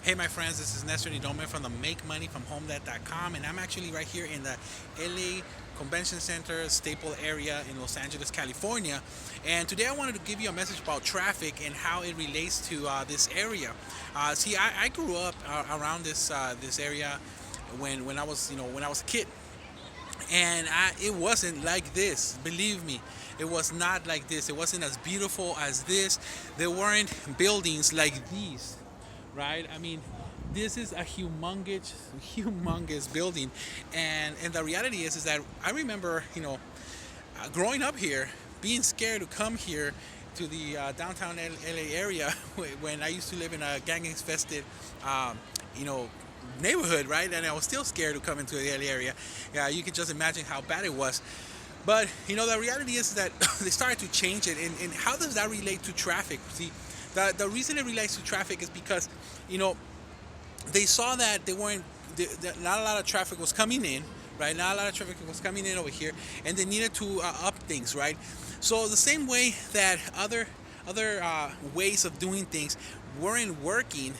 Hey, my friends, this is Nestor Nidome from the MakeMoneyFromHome.com, and I'm actually right here in the LA Convention Center, Staple area in Los Angeles, California. And today I wanted to give you a message about traffic and how it relates to this area. I grew up around this area when I was when I was a kid, and it wasn't like this. Believe me, it was not like this. It wasn't as beautiful as this. There weren't buildings like these, right? I mean, this is a humongous building, and the reality is that I remember, growing up here, being scared to come here to the downtown LA area when I used to live in a gang infested, you know, neighborhood, right? And I was still scared to come into the LA area. Yeah, you can just imagine how bad it was. But the reality is that they started to change it, and how does that relate to traffic? See, the reason it relates to traffic is because, you know, they saw that not a lot of traffic was coming in, right? Not a lot of traffic was coming in over here, and they needed to up things, right? So the same way that other ways of doing things weren't working,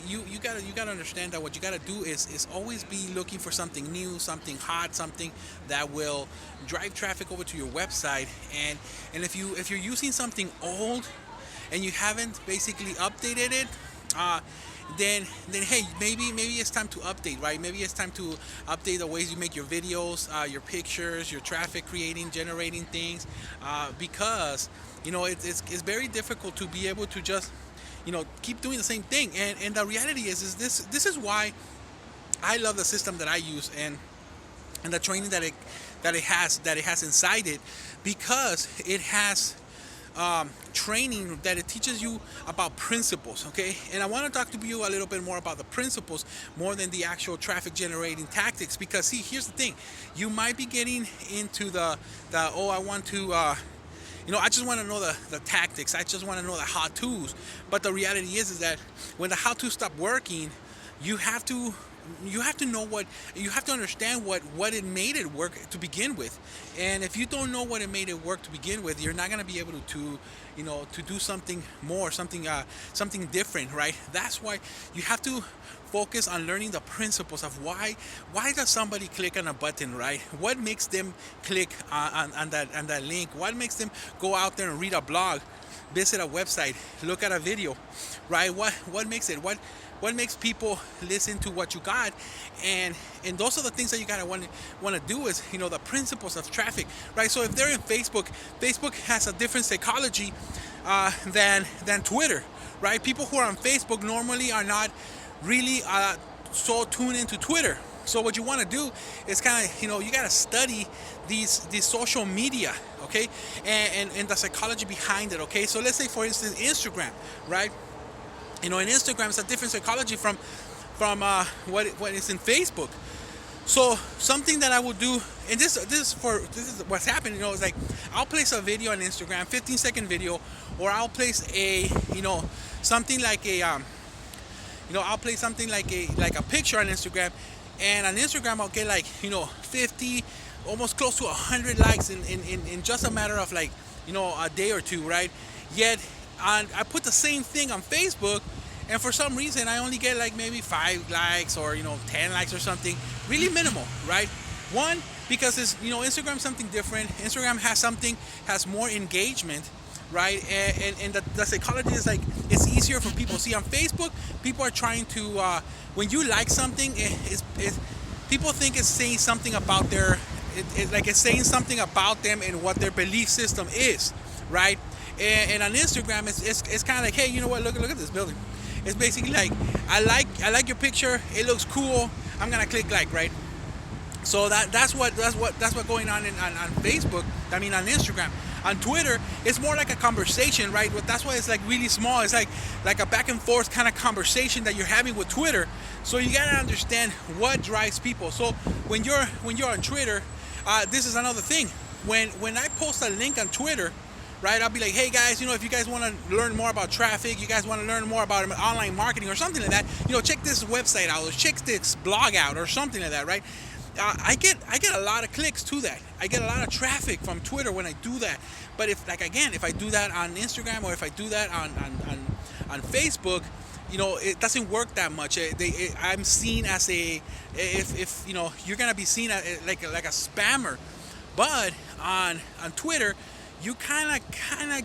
you gotta understand that what you gotta do is always be looking for something new, something hot, something that will drive traffic over to your website. And if you're using something old and you haven't basically updated it, uh, then hey, maybe it's time to update, right? Maybe it's time to update the ways you make your videos, your pictures, your traffic creating, generating things, because it's very difficult to be able to just keep doing the same thing. And the reality is this is why I love the system that I use, and the training that it has inside it, because it has training that it teaches you about principles, okay? And I want to talk to you a little bit more about the principles more than the actual traffic generating tactics, because see, here's the thing: you might be getting into the oh, I want to I just want to know the tactics. I just want to know the how to's. But the reality is that when the how to stop working, you have to know what you have to understand what it made it work to begin with. And if you don't know what it made it work to begin with, you're not going to be able to do something more, something different, right? That's why you have to focus on learning the principles of why does somebody click on a button, right? What makes them click on that link? What makes them go out there and read a blog, visit a website, look at a video, right? What makes it? What makes people listen to what you got? And those are the things that you gotta want to do, is the principles of traffic, right? So if they're in Facebook has a different psychology than Twitter, right? People who are on Facebook normally are not really so tuned into Twitter. So what you want to do is kind of you got to study these social media, okay, and the psychology behind it, okay. So let's say, for instance, Instagram, right? In Instagram, it's a different psychology from what is in Facebook. So something that I will do, and this is what's happening. Is like, I'll place a video on Instagram, 15-second video, or I'll place a something like a I'll place something like a picture on Instagram, and on Instagram I'll get 50, almost close to 100 likes in just a matter of a day or two, right? Yet I put the same thing on Facebook, and for some reason I only get maybe 5 likes or 10 likes or something, really minimal, right? One, because it's Instagram something different. Instagram has more engagement, right? And the psychology is it's easier for people. See, on Facebook, people are trying to when you like something, people think it's saying something about it's saying something about them and what their belief system is, right? And on Instagram, it's kind of like, hey, you know what? Look at this building. It's basically like, I like your picture. It looks cool. I'm gonna click like, right? So that's what going on on Facebook. I mean, on Instagram. On Twitter, it's more like a conversation, right? But that's why it's really small. It's like a back and forth kind of conversation that you're having with Twitter. So you gotta understand what drives people. So when you're on Twitter, this is another thing. When I post a link on Twitter, right, I'll be like, hey guys, if you guys want to learn more about traffic, you guys want to learn more about online marketing or something like that, check this website out, or check this blog out, or something like that, right? I get a lot of clicks to that. I get a lot of traffic from Twitter when I do that. But if I do that on Instagram, or if I do that on Facebook, it doesn't work that much. I'm seen as if you're gonna be seen as like a spammer, but on Twitter, you kind of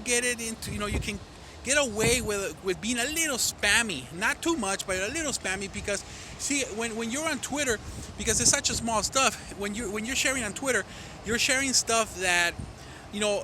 get it into, you can get away with being a little spammy, not too much, but a little spammy, because see, when you're on Twitter, because it's such a small stuff, when you're sharing on Twitter, you're sharing stuff that, you know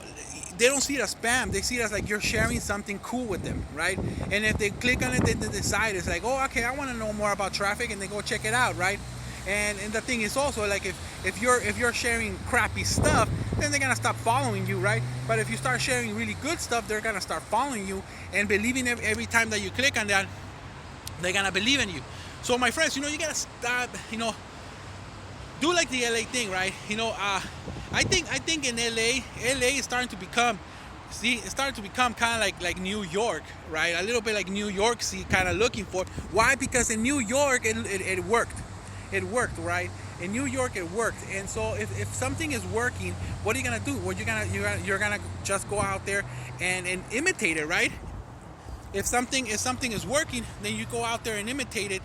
they don't see it as spam. They see it as like you're sharing something cool with them, right? And if they click on it, they decide it's like, oh, okay, I want to know more about traffic, and they go check it out, right? And the thing is also, like, if you're sharing crappy stuff, then they're gonna stop following you, right? But if you start sharing really good stuff, they're gonna start following you and believing every time that you click on that, they're gonna believe in you. So my friends, you gotta stop, do like the LA thing, right? I think in LA is starting to become, it's starting to become kind of like New York, right? A little bit like New York, kind of looking for. Why? Because in New York it worked. It worked, right? In New York it worked. And so if something is working, what are you gonna do? Well, you're gonna just go out there and imitate it, right? If something is working, then you go out there and imitate it,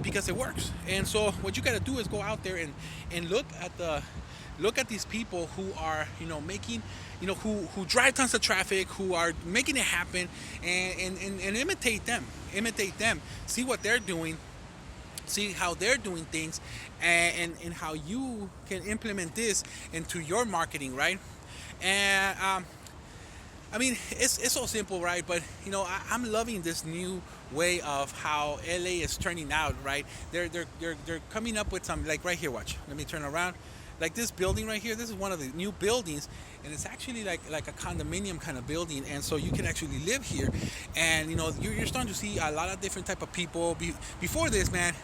because it works. And so what you got to do is go out there and look at these people who are, making, who drive tons of traffic, who are making it happen, and imitate them, see what they're doing, see how they're doing things, and how you can implement this into your marketing, right? And I mean, it's so simple, right? But I'm loving this new way of how LA is turning out, right? They're coming up with some, like right here. Watch. Let me turn around. Like this building right here. This is one of the new buildings, and it's actually like a condominium kind of building, and so you can actually live here. And you're starting to see a lot of different type of people. Before this, man,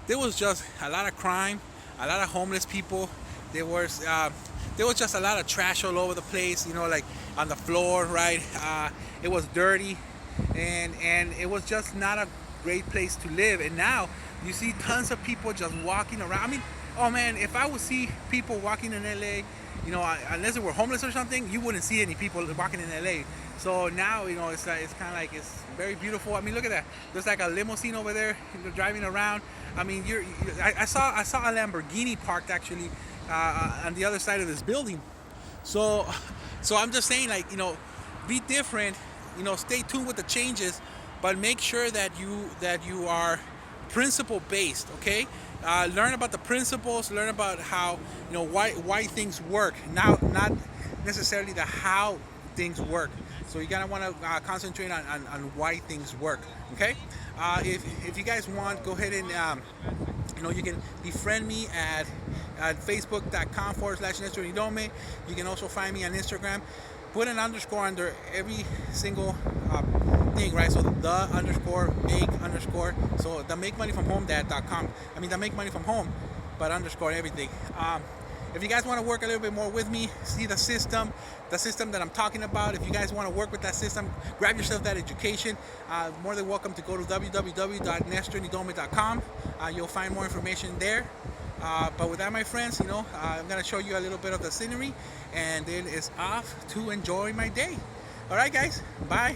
there was just a lot of crime, a lot of homeless people. There was just a lot of trash all over the place, like on the floor, right? It was dirty, and it was just not a great place to live. And now you see tons of people just walking around. I mean, oh man, if I would see people walking in LA, unless they were homeless or something, you wouldn't see any people walking in LA. So now, it's kind of like, it's very beautiful. I mean, look at that. There's like a limousine over there, driving around. I mean, I saw a Lamborghini parked actually on the other side of this building. So I'm just saying, like, be different. Stay tuned with the changes, but make sure that you are principle based. Okay, learn about the principles. Learn about how why things work. Now, not necessarily the how things work. So you gotta want to concentrate on why things work. Okay, if you guys want, go ahead and you can befriend me at facebook.com/Nestor Nidome. You can also find me on Instagram. Put an underscore under every single thing, right? So the underscore make underscore. So the make money from home dad.com. I mean, the make money from home, but underscore everything. If you guys want to work a little bit more with me, see the system that I'm talking about. If you guys want to work with that system, grab yourself that education. More than welcome to go to www.nestornidome.com. You'll find more information there. But with that, my friends, I'm going to show you a little bit of the scenery, and then it's off to enjoy my day. All right, guys. Bye.